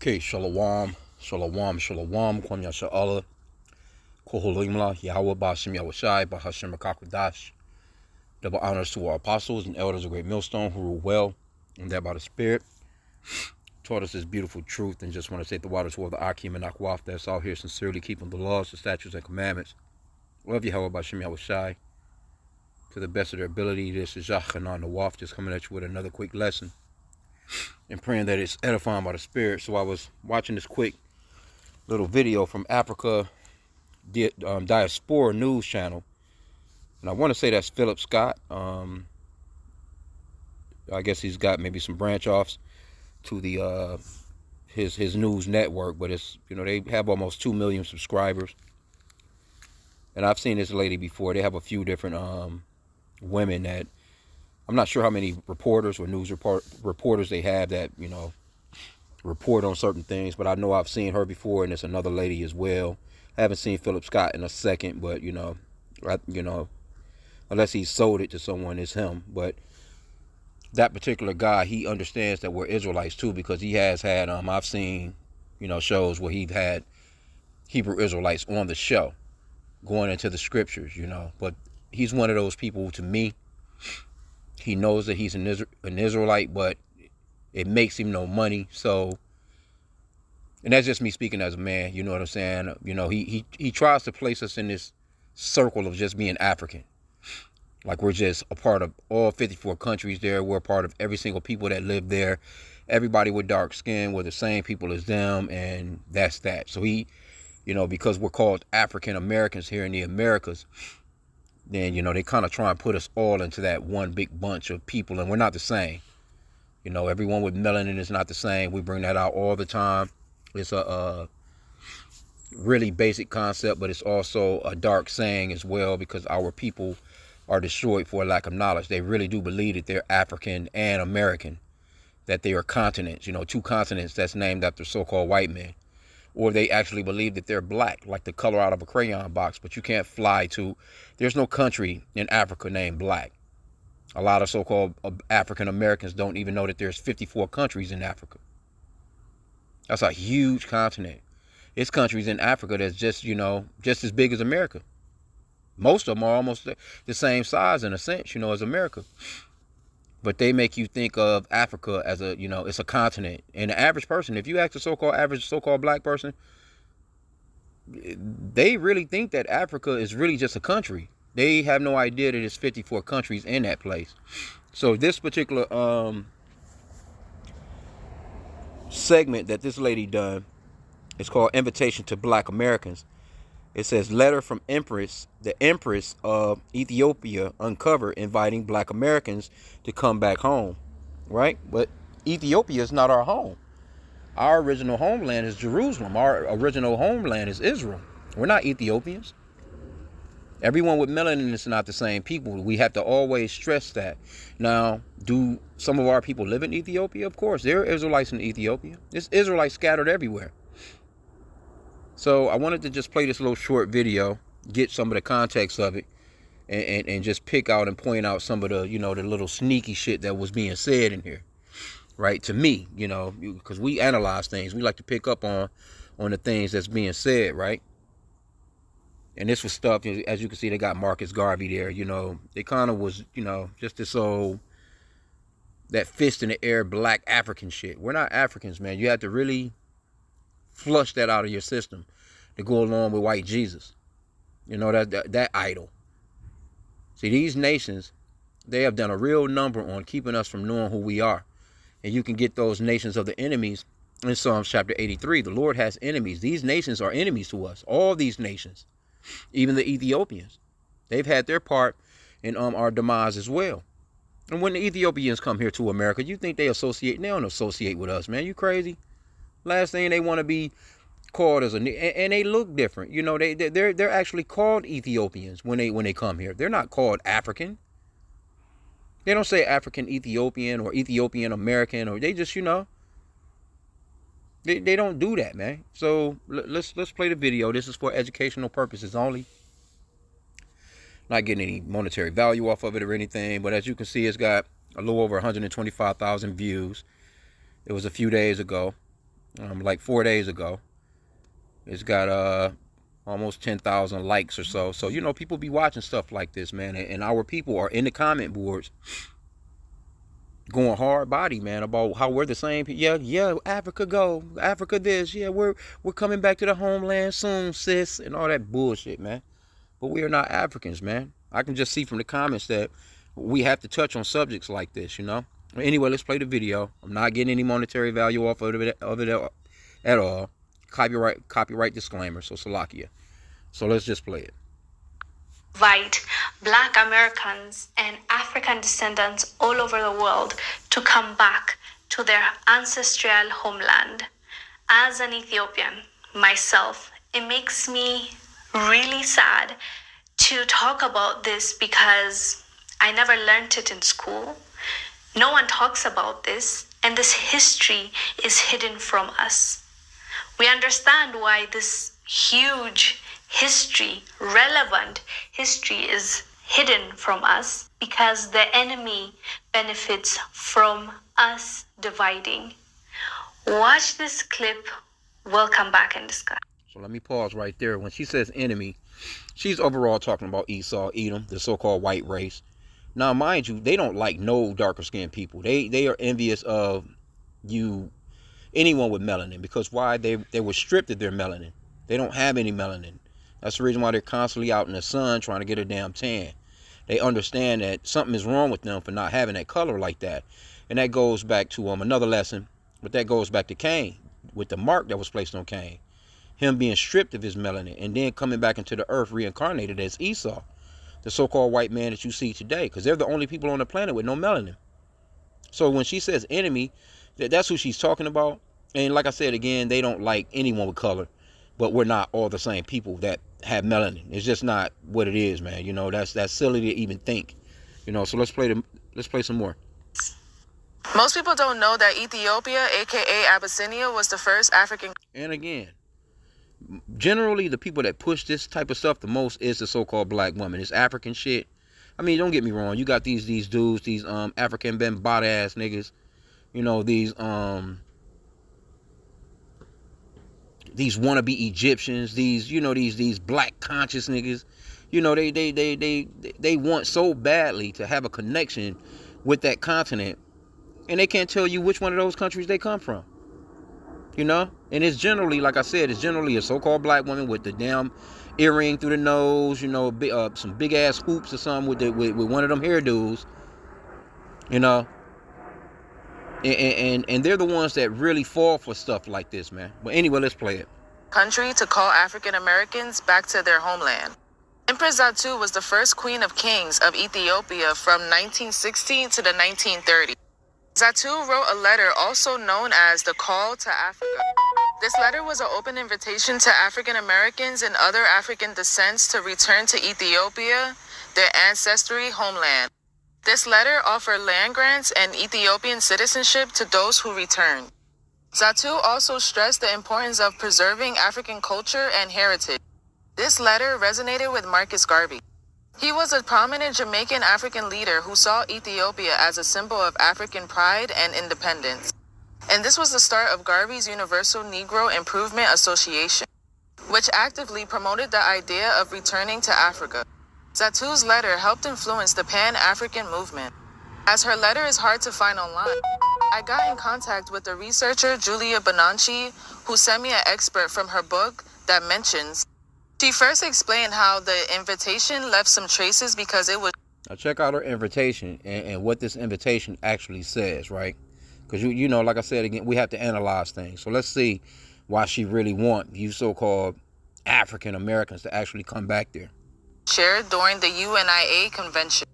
Okay, shalom, shalom, shalom, kwam yasha'Allah, koholimla, Yahweh, Ba'ashem Yahushai, Ba'ashem Rakakwadash. Double honors to our apostles and elders of Great Millstone who rule well, and that by the Spirit, taught us this beautiful truth, and just want to say the waters toward the H.I.M and Akwaf that's out here sincerely keeping the laws, the statutes, and commandments. Love Yahweh, Ba'ashem Yahushai, to the best of their ability. This is Yachanan the Waf, just coming at you with another quick lesson, and praying that it's edifying by the Spirit. So I was watching this quick little video from Africa Diaspora News Channel, and I want to say that's Philip Scott. I guess he's got maybe some branch offs to the his news network, but it's, you know, they have almost 2 million subscribers, and I've seen this lady before. They have a few different women that I'm not sure how many reporters or news reporters they have that, you know, report on certain things, but I know I've seen her before, and it's another lady as well. I haven't seen Philip Scott in a second, but you know, unless he sold it to someone, it's him. But that particular guy, he understands that we're Israelites too, because he has had I've seen, you know, shows where he's had Hebrew Israelites on the show going into the scriptures, you know. But he's one of those people, to me, he knows that he's an Israelite, but it makes him no money. So, and that's just me speaking as a man, you know what I'm saying? You know, he tries to place us in this circle of just being African. Like we're just a part of all 54 countries there. We're a part of every single people that live there. Everybody with dark skin, we're the same people as them, and that's that. So he, you know, because we're called African Americans here in the Americas, then, you know, they kind of try and put us all into that one big bunch of people, and we're not the same. You know, everyone with melanin is not the same. We bring that out all the time. It's a really basic concept, but it's also a dark saying as well, because our people are destroyed for a lack of knowledge. They really do believe that they're African and American, that they are continents, you know, two continents that's named after so-called white men. Or they actually believe that they're black, like the color out of a crayon box, but you can't fly to, there's no country in Africa named black. A lot of so-called African Americans don't even know that there's 54 countries in Africa. That's a huge continent. It's countries in Africa that's just, you know, just as big as America. Most of them are almost the same size in a sense, you know, as America. But they make you think of Africa as a, you know, it's a continent. And the average person, if you ask a so-called average so-called black person, they really think that Africa is really just a country. They have no idea that there's 54 countries in that place. So this particular segment that this lady done is called Invitation to Black Americans. It says, letter from the Empress of Ethiopia uncovered, inviting black Americans to come back home. Right? But Ethiopia is not our home. Our original homeland is Jerusalem. Our original homeland is Israel. We're not Ethiopians. Everyone with melanin is not the same people. We have to always stress that. Now, do some of our people live in Ethiopia? Of course. There are Israelites in Ethiopia. There's Israelites scattered everywhere. So I wanted to just play this little short video, get some of the context of it, and just pick out and point out some of the, you know, the little sneaky shit that was being said in here. Right? To me, you know, because we analyze things. We like to pick up on the things that's being said, right? And this was stuff, as you can see, they got Marcus Garvey there, you know. They kind of was, you know, just this old, that fist in the air black African shit. We're not Africans, man. You have to really flush that out of your system to go along with white Jesus. You know, that idol. See, these nations, they have done a real number on keeping us from knowing who we are. And you can get those nations of the enemies in Psalms chapter 83. The Lord has enemies. These nations are enemies to us. All these nations. Even the Ethiopians. They've had their part in our demise as well. And when the Ethiopians come here to America, you think they associate? They don't associate with us, man. You crazy? Last thing they want to be called as and they look different. You know, they're actually called Ethiopians when they come here. They're not called African. They don't say African Ethiopian or Ethiopian American, or they just, you know, they don't do that, man. So let's play the video. This is for educational purposes only. Not getting any monetary value off of it or anything, but as you can see, it's got a little over 125,000 views. It was a few days ago. like 4 days ago. It's got almost 10,000 likes or so. So you know, people be watching stuff like this, man, and our people are in the comment boards going hard body, man, about how we're the same. Yeah, Africa go, Africa this. Yeah, we're coming back to the homeland soon, sis, and all that bullshit, man. But we are not Africans, man. I can just see from the comments that we have to touch on subjects like this, you know. Anyway, let's play the video. I'm not getting any monetary value off of it at all. Copyright disclaimer. So Salakia. So let's just play it. White, Black Americans, and African descendants all over the world to come back to their ancestral homeland. As an Ethiopian myself, it makes me really sad to talk about this because I never learned it in school. No one talks about this, and this history is hidden from us. We understand why this huge history, relevant history, is hidden from us because the enemy benefits from us dividing. Watch this clip. We'll come back and discuss. So let me pause right there. When she says enemy, she's overall talking about Esau, Edom, the so-called white race. Now, mind you, they don't like no darker skinned people. They are envious of anyone with melanin, because why? They were stripped of their melanin. They don't have any melanin. That's the reason why they're constantly out in the sun trying to get a damn tan. They understand that something is wrong with them for not having that color like that. And that goes back to another lesson, but that goes back to Cain, with the mark that was placed on Cain. Him being stripped of his melanin and then coming back into the earth reincarnated as Esau, the so-called white man that you see today, because they're the only people on the planet with no melanin. So when she says enemy, that's who she's talking about. And like I said again, they don't like anyone with color, but we're not all the same people that have melanin. It's just not what it is, man. You know, that's silly to even think. You know, so let's play some more. Most people don't know that Ethiopia, aka Abyssinia, was the first African. And again, generally the people that push this type of stuff the most is the so-called black woman. It's African shit. I mean, don't get me wrong. You got these dudes, these African bambata ass niggas. You know, these wannabe Egyptians, these black conscious niggas. You know, they want so badly to have a connection with that continent, and they can't tell you which one of those countries they come from. You know, and it's generally, like I said, it's generally a so-called black woman with the damn earring through the nose. You know, some big ass hoops or something with one of them hairdos. You know. And they're the ones that really fall for stuff like this, man. But anyway, let's play it. Country to call African Americans back to their homeland. Empress Zatu was the first queen of kings of Ethiopia from 1916 to the 1930s. Zatu wrote a letter also known as the Call to Africa. This letter was an open invitation to African Americans and other African descents to return to Ethiopia, their ancestry homeland. This letter offered land grants and Ethiopian citizenship to those who returned. Zatu also stressed the importance of preserving African culture and heritage. This letter resonated with Marcus Garvey. He was a prominent Jamaican African leader who saw Ethiopia as a symbol of African pride and independence. And this was the start of Garvey's Universal Negro Improvement Association, which actively promoted the idea of returning to Africa. Zatu's letter helped influence the Pan-African movement. As her letter is hard to find online, I got in contact with the researcher Julia Bonanchi, who sent me an excerpt from her book that mentions. She first explained how the invitation left some traces because it was. Now check out her invitation and what this invitation actually says, right? Because you know, like I said again, we have to analyze things. So let's see why she really want you so-called African Americans to actually come back there. Shared during the UNIA convention.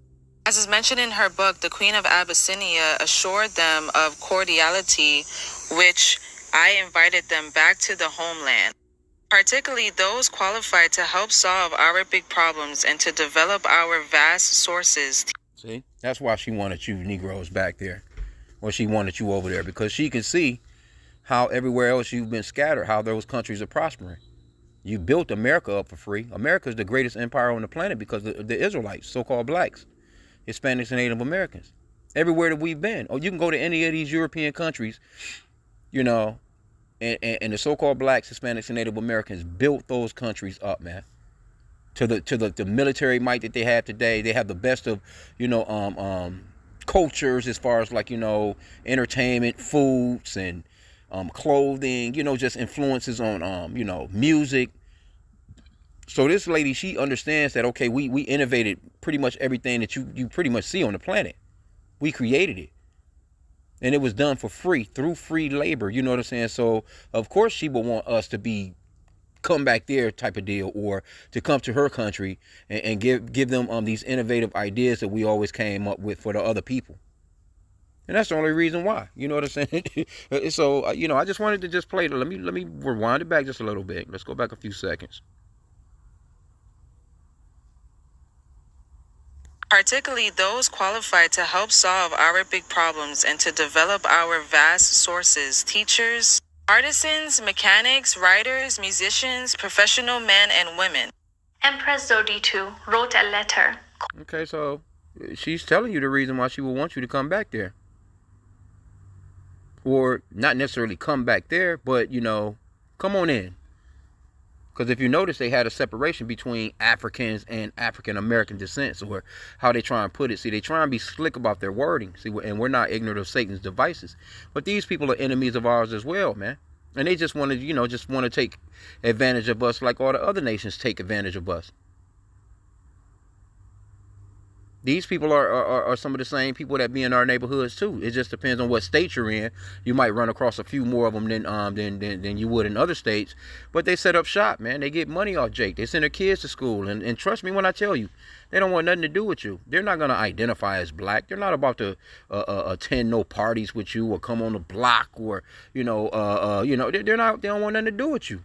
As is mentioned in her book, the Queen of Abyssinia assured them of cordiality, which I invited them back to the homeland, particularly those qualified to help solve our big problems and to develop our vast sources. See, that's why she wanted you Negroes back there, or she wanted you over there, because she can see how everywhere else you've been scattered, how those countries are prospering. You built America up for free. America is the greatest empire on the planet because of the Israelites, so-called blacks, Hispanics, and Native Americans. Everywhere that we've been. Or you can go to any of these European countries, you know, and the so-called blacks, Hispanics, and Native Americans built those countries up, man. To the military might that they have today. They have the best of, cultures as far as like, entertainment, foods, and clothing, just influences on music. So this lady, she understands that, okay, we innovated pretty much everything that you pretty much see on the planet. We created it. And it was done for free, through free labor. You know what I'm saying? So, of course, she would want us to come back there type of deal, or to come to her country and give them these innovative ideas that we always came up with for the other people. And that's the only reason why. You know what I'm saying? So, I just wanted to just play. Let me rewind it back just a little bit. Let's go back a few seconds. Particularly those qualified to help solve our big problems and to develop our vast sources, teachers, artisans, mechanics, writers, musicians, professional men and women. Empress Zodi wrote a letter. Okay, so she's telling you the reason why she will want you to come back there. Or not necessarily come back there, but, come on in. Because if you notice, they had a separation between Africans and African American descents, or how they try and put it. See, they try and be slick about their wording. See, and we're not ignorant of Satan's devices. But these people are enemies of ours as well, man. And they just want to, take advantage of us like all the other nations take advantage of us. These people are some of the same people that be in our neighborhoods too. It just depends on what state you're in. You might run across a few more of them than you would in other states. But they set up shop, man. They get money off Jake. They send their kids to school, and trust me when I tell you, they don't want nothing to do with you. They're not gonna identify as black. They're not about to attend no parties with you or come on the block or they're not. They don't want nothing to do with you.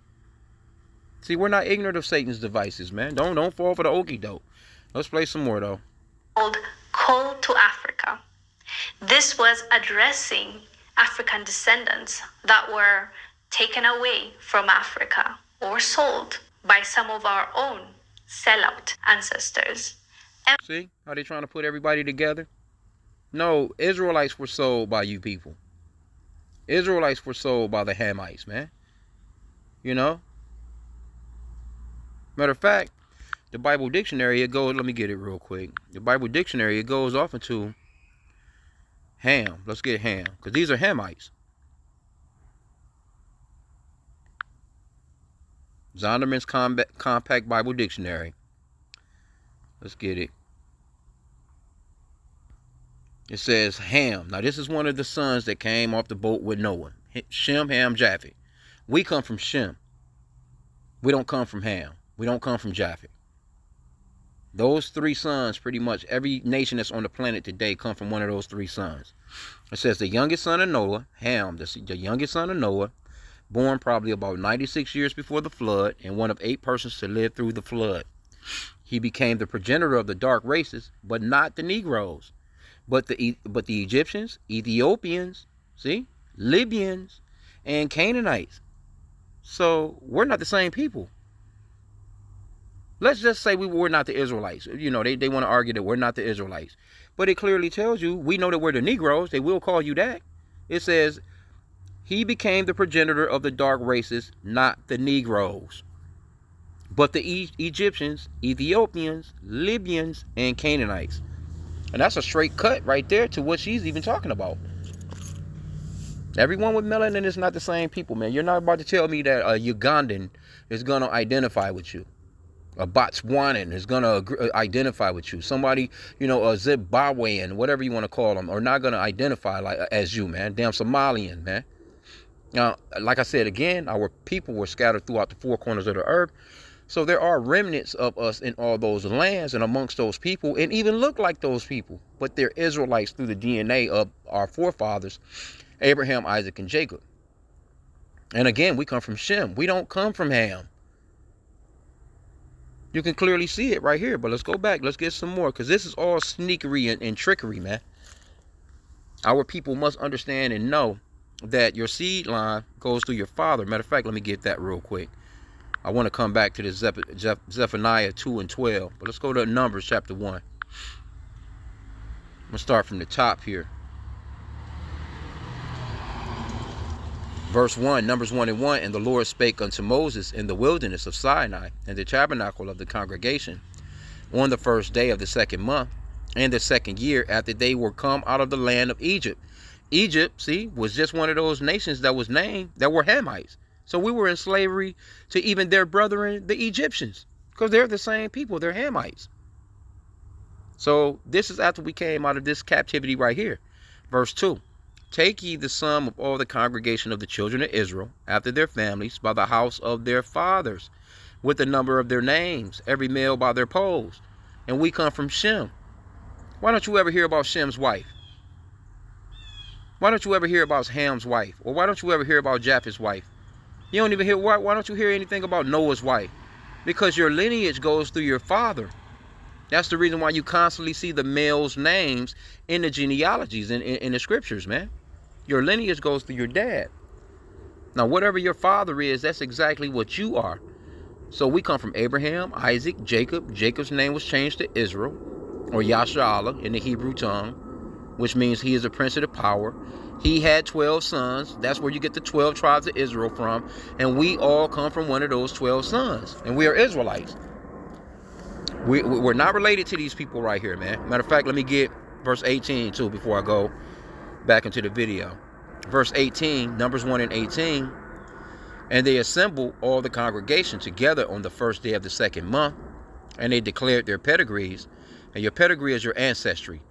See, we're not ignorant of Satan's devices, man. Don't fall for the okie doke. Let's play some more though. Called Call to Africa. This was addressing African descendants that were taken away from Africa or sold by some of our own sellout ancestors. See how they trying to put everybody together? No, Israelites were sold by you people. Israelites were sold by the Hamites, man. Matter of fact, the Bible dictionary, it goes, let me get it real quick. The Bible dictionary, it goes off into Ham. Let's get Ham, because these are Hamites. Zonderman's Compact Bible Dictionary. Let's get it. It says Ham. Now, this is one of the sons that came off the boat with Noah. Shem, Ham, Japheth. We come from Shem. We don't come from Ham. We don't come from Japheth. Those three sons, pretty much every nation that's on the planet today come from one of those three sons. It says the youngest son of Noah, Ham, the youngest son of Noah, born probably about 96 years before the flood, and one of 8 persons to live through the flood. He became the progenitor of the dark races, but not the Negroes, but the Egyptians, Ethiopians, Libyans, and Canaanites. So we're not the same people. Let's just say we're not the Israelites. They want to argue that we're not the Israelites. But it clearly tells you, we know that we're the Negroes. They will call you that. It says, he became the progenitor of the dark races, not the Negroes, but the Egyptians, Ethiopians, Libyans, and Canaanites. And that's a straight cut right there to what she's even talking about. Everyone with melanin is not the same people, man. You're not about to tell me that a Ugandan is going to identify with you. A Botswanan is going to identify with you. Somebody, a Zimbabwean, whatever you want to call them, are not going to identify as you, man. Damn Somalian, man. Now, like I said again, our people were scattered throughout the 4 corners of the earth. So there are remnants of us in all those lands and amongst those people, and even look like those people. But they're Israelites through the DNA of our forefathers, Abraham, Isaac, and Jacob. And again, we come from Shem. We don't come from Ham. You can clearly see it right here, but let's go back. Let's get some more, because this is all sneakery and trickery, man. Our people must understand and know that your seed line goes through your father. Matter of fact, let me get that real quick. I want to come back to this Zephaniah 2 and 12, but let's go to Numbers chapter 1. I'm going to start from the top here. Verse 1, Numbers 1 and 1, and the Lord spake unto Moses in the wilderness of Sinai, in the tabernacle of the congregation, on the first day of the second month, in the second year after they were come out of the land of Egypt. Egypt, see, was just one of those nations that was named, that were Hamites. So we were in slavery to even their brethren, the Egyptians, because they're the same people, they're Hamites. So this is after we came out of this captivity right here. Verse 2. Take ye the sum of all the congregation of the children of Israel, after their families, by the house of their fathers, with the number of their names, every male by their poles. And we come from Shem. Why don't you ever hear about Shem's wife? Why don't you ever hear about Ham's wife? Or why don't you ever hear about Japheth's wife? You don't even hear, why don't you hear anything about Noah's wife? Because your lineage goes through your father. That's the reason why you constantly see the males' names in the genealogies, in the scriptures, man. Your lineage goes through your dad. Now, whatever your father is, that's exactly what you are. So we come from Abraham, Isaac, Jacob. Jacob's name was changed to Israel, or Yasharallah in the Hebrew tongue, which means he is a prince of the power. He had 12 sons. That's where you get the 12 tribes of Israel from. And we all come from one of those 12 sons. And we are Israelites. We're not related to these people right here, man. Matter of fact, let me get verse 18 too before I go back into the video. Verse 18, Numbers 1 and 18. And they assembled all the congregation together on the first day of the second month, and they declared their pedigrees. And your pedigree is your ancestry,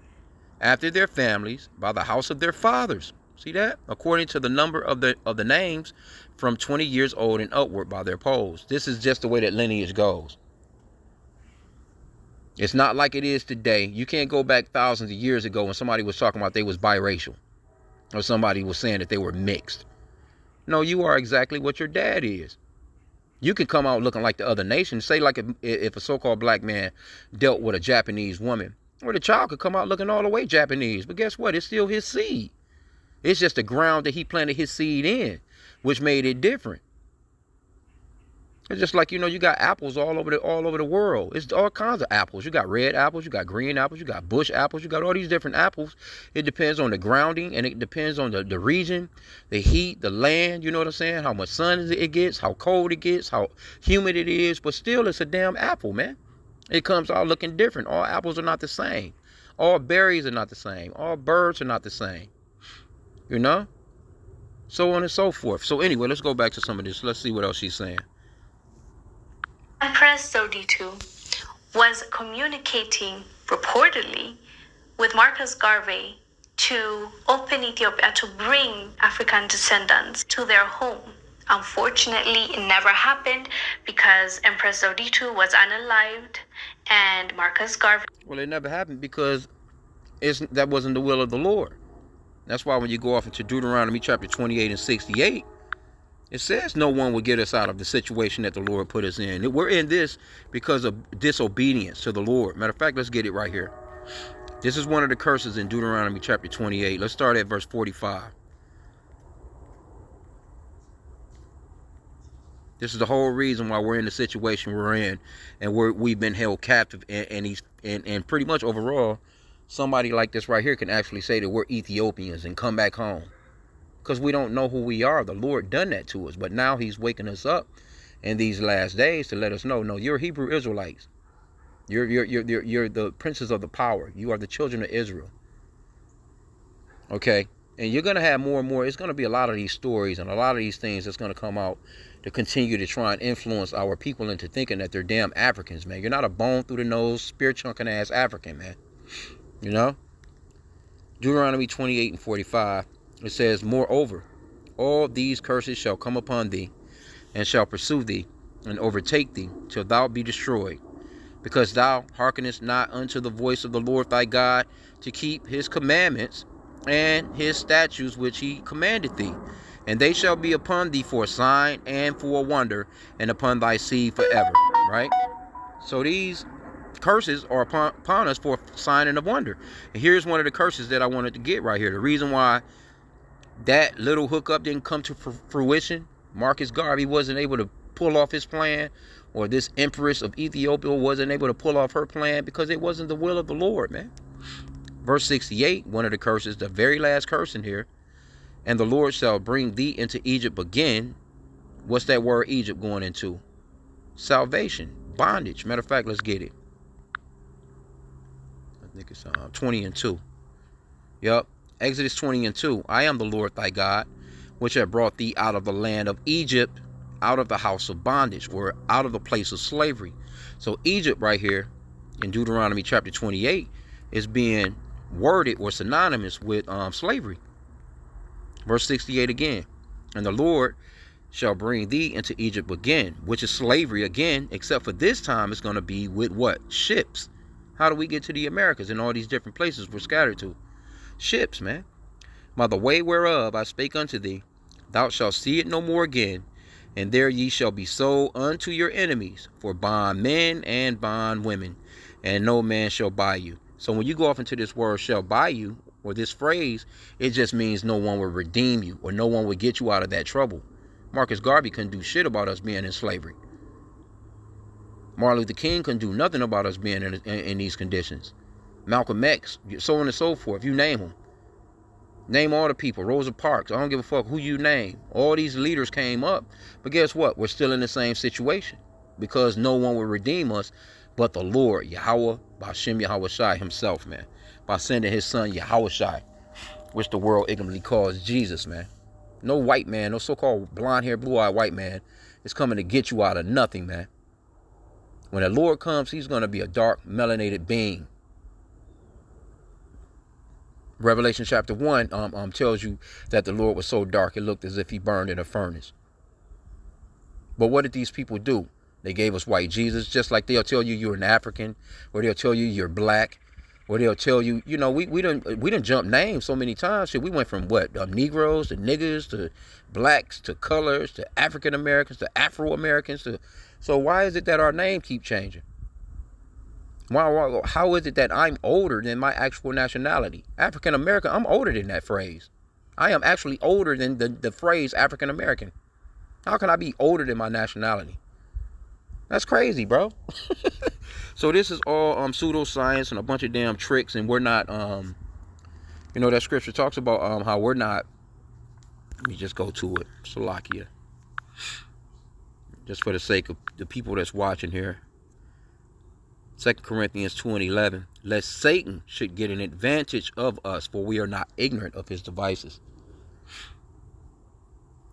after their families, by the house of their fathers. See that? According to the number of the names, from 20 years old and upward, by their poles. This is just the way that lineage goes. It's not like it is today. You can't go back thousands of years ago when somebody was talking about they was biracial, or somebody was saying that they were mixed. No, you are exactly what your dad is. You can come out looking like the other nations. Say like if a so-called black man dealt with a Japanese woman, or the child could come out looking all the way Japanese. But guess what? It's still his seed. It's just the ground that he planted his seed in, which made it different. It's just like, you got apples all over the world. It's all kinds of apples. You got red apples, you got green apples, you got bush apples, you got all these different apples. It depends on the grounding, and it depends on the region, the heat, the land, you know what I'm saying? How much sun it gets, how cold it gets, how humid it is. But still, it's a damn apple, man. It comes out looking different. All apples are not the same. All berries are not the same. All birds are not the same. So on and so forth. So anyway, let's go back to some of this. Let's see what else she's saying. Empress Zewde was communicating reportedly with Marcus Garvey to open Ethiopia, to bring African descendants to their home. Unfortunately, it never happened because Empress Zewde was unalived and Marcus Garvey... Well, it never happened because that wasn't the will of the Lord. That's why when you go off into Deuteronomy chapter 28 and 68, it says no one will get us out of the situation that the Lord put us in. We're in this because of disobedience to the Lord. Matter of fact, let's get it right here. This is one of the curses in Deuteronomy chapter 28. Let's start at verse 45. This is the whole reason why we're in the situation we're in, and we've been held captive. And pretty much overall, somebody like this right here can actually say that we're Ethiopians and come back home. Because we don't know who we are. The Lord done that to us. But now he's waking us up in these last days to let us know, no, you're Hebrew Israelites. You're the princes of the power. You are the children of Israel. Okay? And you're going to have more and more. It's going to be a lot of these stories and a lot of these things that's going to come out to continue to try and influence our people into thinking that they're damn Africans, man. You're not a bone through the nose, spear chunking ass African, man. Deuteronomy 28 and 45. It says, moreover, all these curses shall come upon thee, and shall pursue thee, and overtake thee, till thou be destroyed, because thou hearkenest not unto the voice of the Lord thy God, to keep his commandments and his statutes which he commanded thee. And they shall be upon thee for a sign and for a wonder, and upon thy seed forever. Right? So these curses are upon us for a sign and a wonder. And here's one of the curses that I wanted to get right here. The reason why that little hookup didn't come to fruition, Marcus Garvey wasn't able to pull off his plan, or this Empress of Ethiopia wasn't able to pull off her plan, because it wasn't the will of the Lord, man. Verse 68, one of the curses, the very last curse in here, And the Lord shall bring thee into Egypt again. What's that word Egypt going into? Salvation, bondage. Matter of fact, let's get it. I think it's 20 and 2. Yup. Exodus 20 and 2. I am the Lord thy God, which have brought thee out of the land of Egypt, out of the house of bondage, or out of the place of slavery. So Egypt right here in Deuteronomy chapter 28 is being worded or synonymous with slavery. Verse 68 again. And the Lord shall bring thee into Egypt again, which is slavery again, except for this time it's going to be with what? Ships. How do we get to the Americas and all these different places we're scattered to? Ships, man. By the way whereof I spake unto thee, thou shalt see it no more again, and there ye shall be sold unto your enemies for bondmen and bondwomen, and no man shall buy you. So when you go off into this word shall buy you, or this phrase, it just means no one will redeem you, or no one will get you out of that trouble. Marcus Garvey couldn't do shit about us being in slavery. Martin Luther King couldn't do nothing about us being in these conditions. Malcolm X, so on and so forth. You name them. Name all the people. Rosa Parks. I don't give a fuck who you name. All these leaders came up. But guess what? We're still in the same situation. Because no one will redeem us but the Lord, Yahweh, H.I.M Yahushai himself, man. By sending his son, Yahushai, which the world ignorantly calls Jesus, man. No white man, no so-called blonde-haired, blue-eyed white man is coming to get you out of nothing, man. When the Lord comes, he's going to be a dark, melanated being. Revelation chapter 1 tells you that the Lord was so dark it looked as if he burned in a furnace. But what did these people do? They gave us white Jesus, just like they'll tell you you're an African, or they'll tell you you're black, or they'll tell you, you know, we didn't jump names so many times. Shit, we went from what? Negroes to niggers to blacks to colors to African Americans to Afro Americans to. So why is it that our name keep changing? How is it that I'm older than my actual nationality? African American, I'm older than that phrase. I am actually older than the phrase African American. How can I be older than my nationality? That's crazy, bro. So this is all pseudoscience and a bunch of damn tricks, and we're not, you know, that scripture talks about how we're not. Let me just go to it. Salakia. Just for the sake of the people that's watching here. 2 Corinthians 2 and 11. Lest Satan should get an advantage of us, for we are not ignorant of his devices.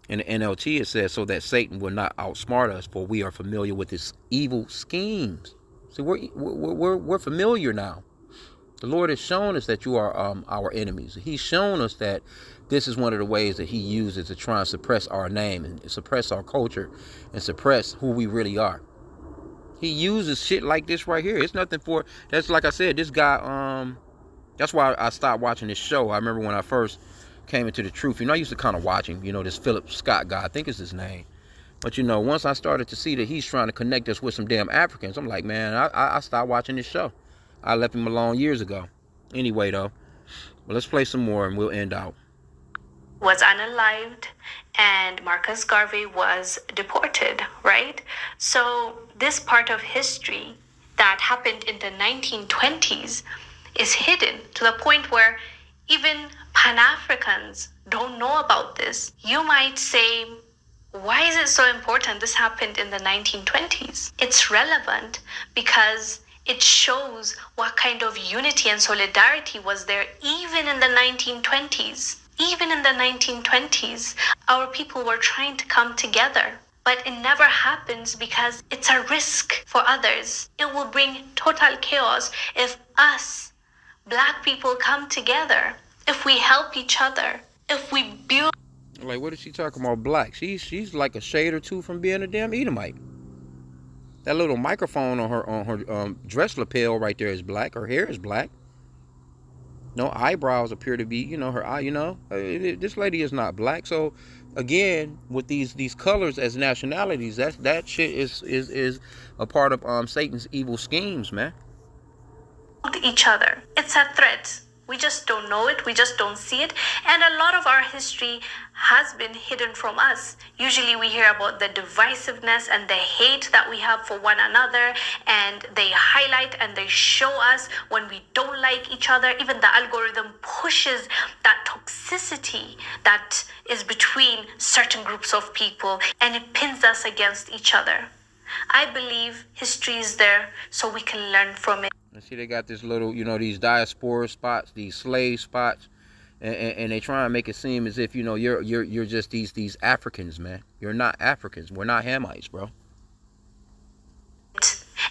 In the NLT it says, so that Satan will not outsmart us, for we are familiar with his evil schemes. See, we're familiar now. The Lord has shown us that you are our enemies. He's shown us that this is one of the ways that he uses to try and suppress our name and suppress our culture and suppress who we really are. He uses shit like this right here. It's nothing for, that's like I said, this guy, that's why I stopped watching this show. I remember when I first came into the truth. You know, I used to kind of watch him, you know, this Philip Scott guy, I think is his name. But, you know, once I started to see that he's trying to connect us with some damn Africans, I'm like, man, I stopped watching this show. I left him alone years ago. Anyway, though, well, let's play some more and we'll end out. Was unalived and Marcus Garvey was deported, right? So this part of history that happened in the 1920s is hidden to the point where even Pan-Africans don't know about this. You might say, why is it so important this happened in the 1920s? It's relevant because it shows what kind of unity and solidarity was there even in the 1920s. Even in the 1920s, our people were trying to come together. But it never happens because it's a risk for others. It will bring total chaos if us, black people, come together. If we help each other. If we build. Like, what is she talking about black? She's like a shade or two from being a damn Edomite. That little microphone on her dress lapel right there is black. Her hair is black. No eyebrows appear to be, you know, her eye, you know. This lady is not black. So again, with these colors as nationalities, that shit is a part of Satan's evil schemes, man. Each other. It's a threat. We just don't know it. We just don't see it. And a lot of our history has been hidden from us. Usually we hear about the divisiveness and the hate that we have for one another, and they highlight and they show us when we don't like each other. Even the algorithm pushes that toxicity that is between certain groups of people, and it pins us against each other. I believe history is there so we can learn from it. And see, they got this little, these diaspora spots, these slave spots, and they try and make it seem as if, you're just these Africans, man. You're not Africans. We're not Hamites, bro.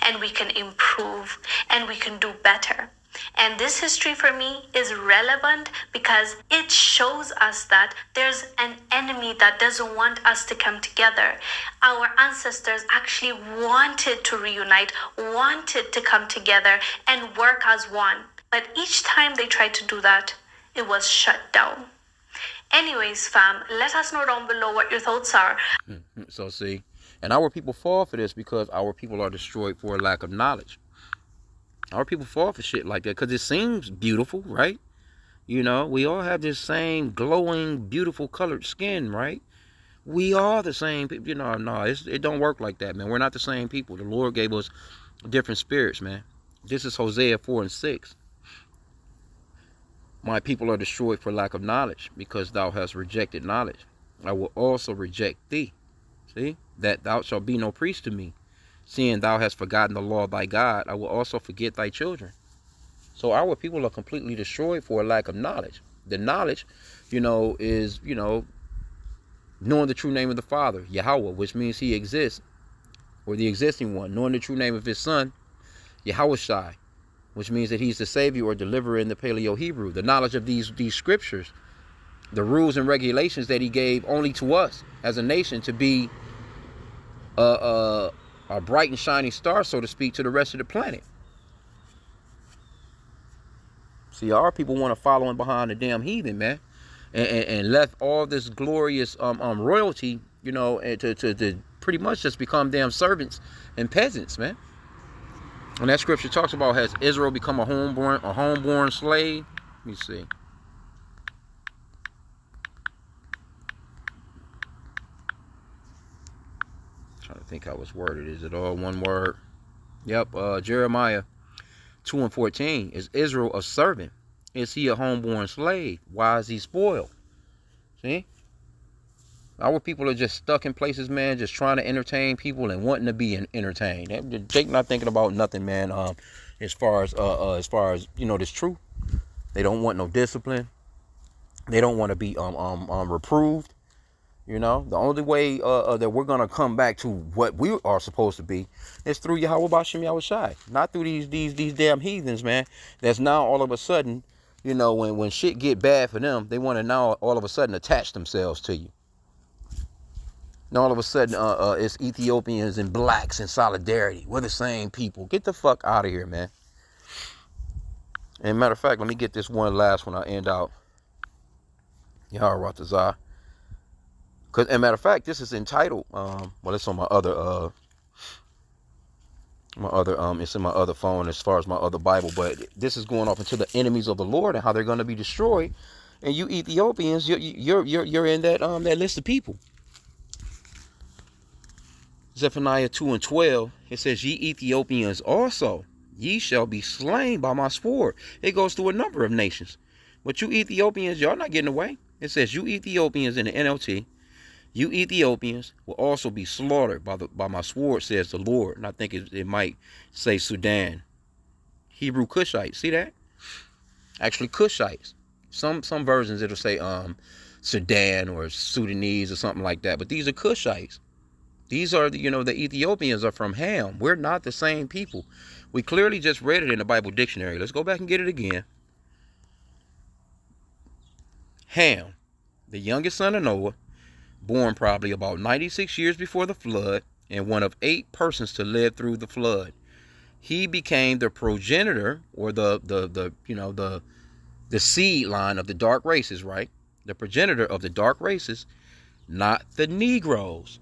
And we can improve and we can do better. And this history for me is relevant because it shows us that there's an enemy that doesn't want us to come together. Our ancestors actually wanted to reunite, wanted to come together and work as one. But each time they tried to do that, it was shut down. Anyways, fam, let us know down below what your thoughts are. So see, and our people fall for this because our people are destroyed for a lack of knowledge. Our people fall for shit like that because it seems beautiful, right? We all have this same glowing, beautiful colored skin, right? We are the same people. No, it don't work like that, man. We're not the same people. The Lord gave us different spirits, man. This is Hosea 4 and 6. My people are destroyed for lack of knowledge, because thou hast rejected knowledge. I will also reject thee. See? That thou shalt be no priest to me. Seeing thou hast forgotten the law of thy God, I will also forget thy children. So our people are completely destroyed for a lack of knowledge. The knowledge, is, knowing the true name of the Father, Yahweh, which means he exists, or the existing one. Knowing the true name of his son, Yahushai, which means that he's the Savior or deliverer in the Paleo-Hebrew. The knowledge of these scriptures, the rules and regulations that he gave only to us as a nation to be a bright and shining star, so to speak, to the rest of the planet. See, our people want to follow in behind the damn heathen, man, and left all this glorious royalty, and to pretty much just become damn servants and peasants, man. And that scripture talks about, has Israel become a homeborn slave? Let me see. Trying to think how it's worded. Is it all one word? Yep. Jeremiah 2 and 14. Is Israel a servant? Is he a homeborn slave? Why is he spoiled? See? Our people are just stuck in places, man, just trying to entertain people and wanting to be entertained. Jake not thinking about nothing, man. As far as this truth. They don't want no discipline. They don't want to be reproved. The only way that we're gonna come back to what we are supposed to be is through Yahweh Bashim Yahushai, not through these damn heathens, man. That's now all of a sudden, when shit get bad for them, they want to now all of a sudden attach themselves to you. And all of a sudden, it's Ethiopians and blacks in solidarity. We're the same people. Get the fuck out of here, man. And matter of fact, let me get this one last one. I end out. Yahweh Ratazah. Cause, and matter of fact, this is entitled, it's on my other, it's in my other phone as far as my other Bible, but this is going off into the enemies of the Lord and how they're going to be destroyed. And you Ethiopians, you're in that list of people. Zephaniah 2 and 12, it says, ye Ethiopians also, ye shall be slain by my sword. It goes through a number of nations. But you Ethiopians, y'all not getting away. It says, you Ethiopians in the NLT, you Ethiopians will also be slaughtered by my sword, says the Lord. And I think it might say Sudan. Hebrew Cushites. See that? Actually, Cushites. Some versions it'll say Sudan or Sudanese or something like that. But these are Cushites. These are, the Ethiopians are from Ham. We're not the same people. We clearly just read it in the Bible dictionary. Let's go back and get it again. Ham, the youngest son of Noah, born probably about 96 years before the flood, and one of 8 persons to live through the flood. He became the progenitor, or the seed line of the dark races, right? The progenitor of the dark races, not the Negroes.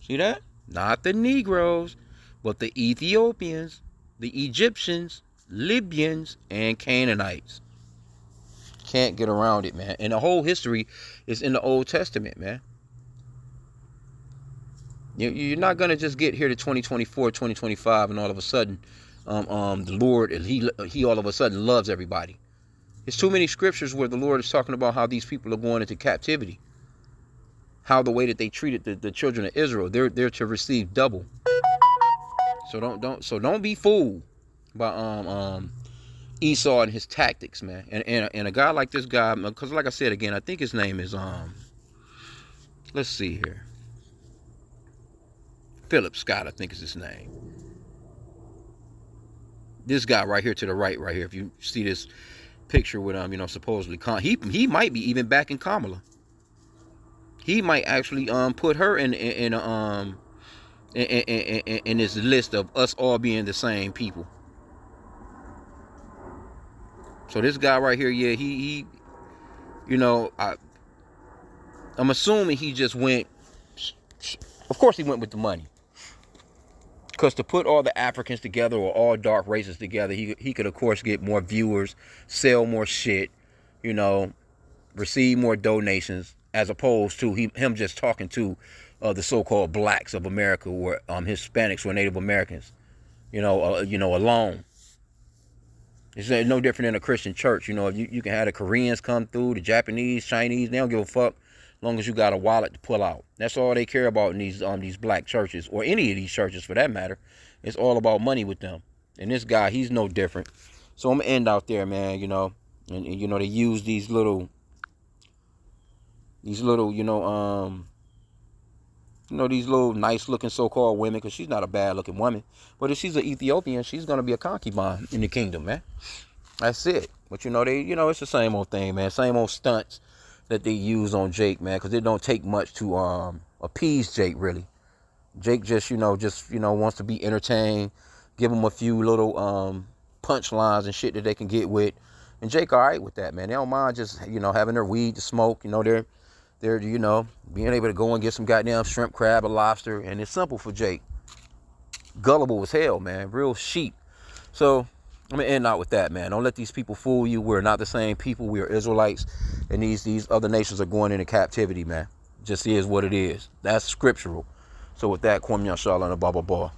See that? Not the Negroes, but the Ethiopians, the Egyptians, Libyans, and Canaanites. Can't get around it, man. And the whole history is in the Old Testament, man. You're not going to just get here to 2024, 2025, and all of a sudden, the Lord, he all of a sudden loves everybody. There's too many scriptures where the Lord is talking about how these people are going into captivity. How the way that they treated the children of Israel, they're to receive double. So don't be fooled by Esau and his tactics, man. And a guy like this guy, because like I said again, I think his name is let's see here. Philip Scott, I think is his name. This guy right here to the right here. If you see this picture with supposedly he might be even backing Kamala. He might actually put her in this list of us all being the same people. So this guy right here, yeah, he I'm assuming he just went. Of course, he went with the money. Because to put all the Africans together or all dark races together, he could, of course, get more viewers, sell more shit, receive more donations, as opposed to him just talking to the so-called blacks of America or Hispanics or Native Americans, alone. It's no different than a Christian church. You can have the Koreans come through, the Japanese, Chinese, they don't give a fuck. As long as you got a wallet to pull out. That's all they care about in these black churches, or any of these churches for that matter. It's all about money with them. And this guy, he's no different. So I'm gonna end out there, man, and they use these little these little nice looking so-called women, because she's not a bad looking woman. But if she's an Ethiopian, she's gonna be a concubine in the kingdom, man. That's it. But it's the same old thing, man. Same old stunts that they use on Jake, man, because it don't take much to appease Jake, really. Jake just wants to be entertained, give him a few little punchlines and shit that they can get with, and Jake all right with that, man. They don't mind just having their weed to smoke. They're being able to go and get some goddamn shrimp, crab, or lobster, and it's simple for Jake. Gullible as hell, man, real sheep. So I'm gonna end out with that, man. Don't let these people fool you. We're not the same people. We are Israelites, and these other nations are going into captivity, man. Just is what it is. That's scriptural. So with that, Kwame Yashala and a blah blah blah.